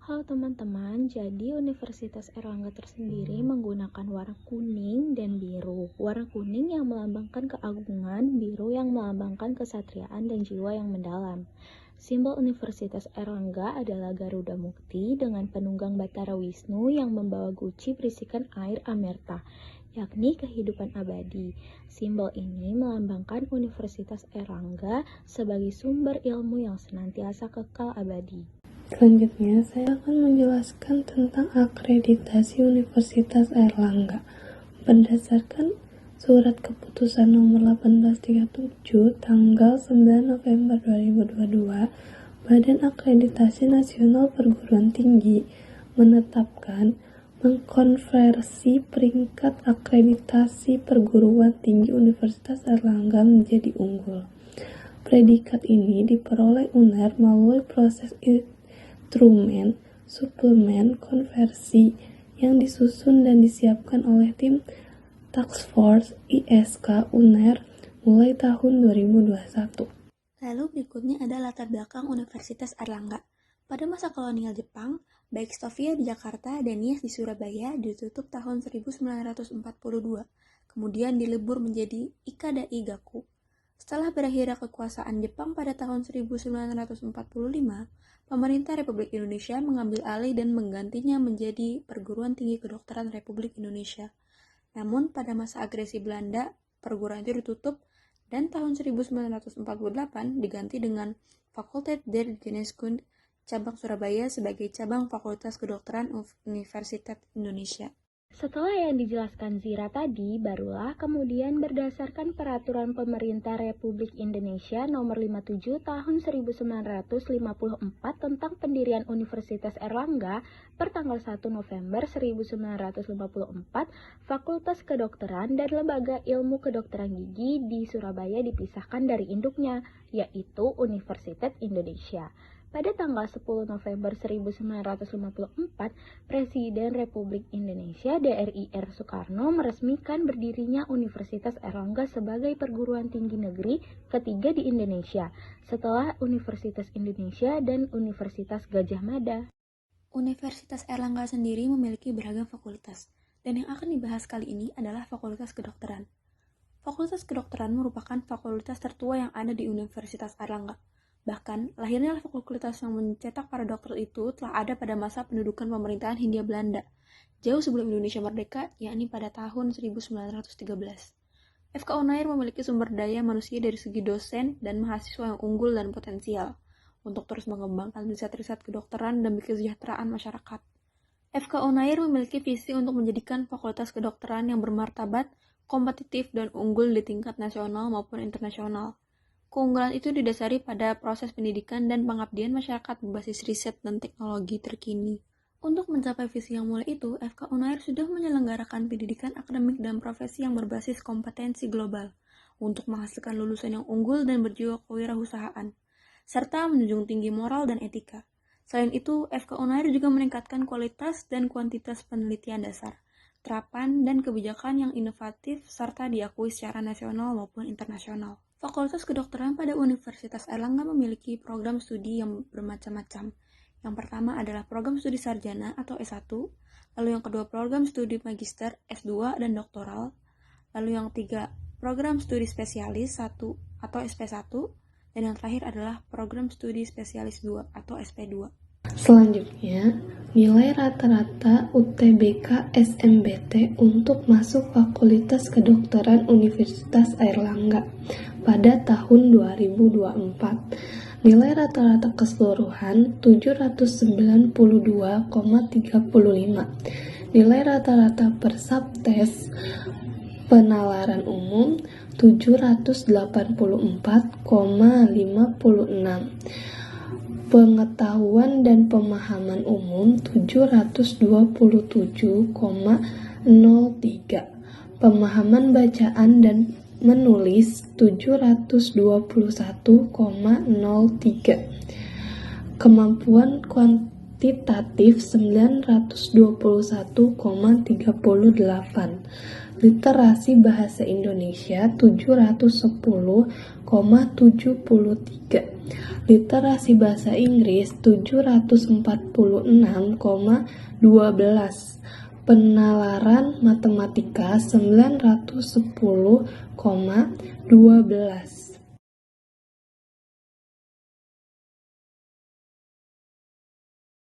Halo teman-teman, jadi Universitas Erlangga tersendiri menggunakan warna kuning dan biru. Warna kuning yang melambangkan keagungan, biru yang melambangkan kesatriaan dan jiwa yang mendalam. Simbol Universitas Erlangga adalah Garuda Mukti dengan penunggang Batara Wisnu yang membawa guci berisikan air amerta, yakni kehidupan abadi. Simbol ini melambangkan Universitas Erlangga sebagai sumber ilmu yang senantiasa kekal abadi. Selanjutnya, saya akan menjelaskan tentang akreditasi Universitas Erlangga. Berdasarkan Surat Keputusan Nomor 1837 tanggal 9 November 2022, Badan Akreditasi Nasional Perguruan Tinggi menetapkan mengkonversi peringkat akreditasi perguruan tinggi Universitas Erlangga menjadi unggul. Predikat ini diperoleh UNER melalui proses instrumen suplemen konversi yang disusun dan disiapkan oleh tim Task Force ISK UNER mulai tahun 2021. Lalu berikutnya ada latar belakang Universitas Erlangga. Pada masa kolonial Jepang, baik Stovia di Jakarta dan Nias di Surabaya ditutup tahun 1942, kemudian dilebur menjadi Ikadai Gaku. Setelah berakhirnya kekuasaan Jepang pada tahun 1945, pemerintah Republik Indonesia mengambil alih dan menggantinya menjadi Perguruan Tinggi Kedokteran Republik Indonesia. Namun pada masa agresi Belanda, perguruan itu ditutup dan tahun 1948 diganti dengan Fakulteit der Geneeskunde cabang Surabaya sebagai cabang Fakultas Kedokteran Universitas Indonesia. Setelah yang dijelaskan Zira tadi, barulah kemudian berdasarkan Peraturan Pemerintah Republik Indonesia Nomor 57 Tahun 1954 tentang pendirian Universitas Erlangga per tanggal 1 November 1954, Fakultas Kedokteran dan Lembaga Ilmu Kedokteran Gigi di Surabaya dipisahkan dari induknya, yaitu Universitas Indonesia. Pada tanggal 10 November 1954, Presiden Republik Indonesia DRI-R. Soekarno meresmikan berdirinya Universitas Erlangga sebagai perguruan tinggi negeri ketiga di Indonesia, setelah Universitas Indonesia dan Universitas Gadjah Mada. Universitas Erlangga sendiri memiliki beragam fakultas, dan yang akan dibahas kali ini adalah Fakultas Kedokteran. Fakultas Kedokteran merupakan fakultas tertua yang ada di Universitas Erlangga. Bahkan, lahirnya fakultas yang mencetak para dokter itu telah ada pada masa pendudukan pemerintahan Hindia Belanda, jauh sebelum Indonesia merdeka, yakni pada tahun 1913. FK Unair memiliki sumber daya manusia dari segi dosen dan mahasiswa yang unggul dan potensial, untuk terus mengembangkan riset-riset kedokteran demi kesejahteraan masyarakat. FK Unair memiliki visi untuk menjadikan fakultas kedokteran yang bermartabat, kompetitif, dan unggul di tingkat nasional maupun internasional. Keunggulan itu didasari pada proses pendidikan dan pengabdian masyarakat berbasis riset dan teknologi terkini. Untuk mencapai visi yang mulia itu, FK Unair sudah menyelenggarakan pendidikan akademik dan profesi yang berbasis kompetensi global untuk menghasilkan lulusan yang unggul dan berjiwa kewirausahaan, serta menjunjung tinggi moral dan etika. Selain itu, FK Unair juga meningkatkan kualitas dan kuantitas penelitian dasar, terapan dan kebijakan yang inovatif serta diakui secara nasional maupun internasional. Fakultas Kedokteran pada Universitas Erlangga memiliki program studi yang bermacam-macam. Yang pertama adalah program studi sarjana atau S1, lalu yang kedua program studi magister, S2 dan doktoral, lalu yang ketiga program studi spesialis 1 atau SP1, dan yang terakhir adalah program studi spesialis 2 atau SP2. Selanjutnya, nilai rata-rata UTBK SMBT untuk masuk Fakultas Kedokteran Universitas Erlangga pada tahun 2024. Nilai rata-rata keseluruhan 792,35. Nilai rata-rata per subtes penalaran umum 784,56. Pengetahuan dan pemahaman umum 727,03. Pemahaman bacaan dan menulis 721,03. Kemampuan kuantitatif 921,38. Literasi bahasa Indonesia 710,73. Literasi bahasa Inggris 746,12. Penalaran matematika 910,12.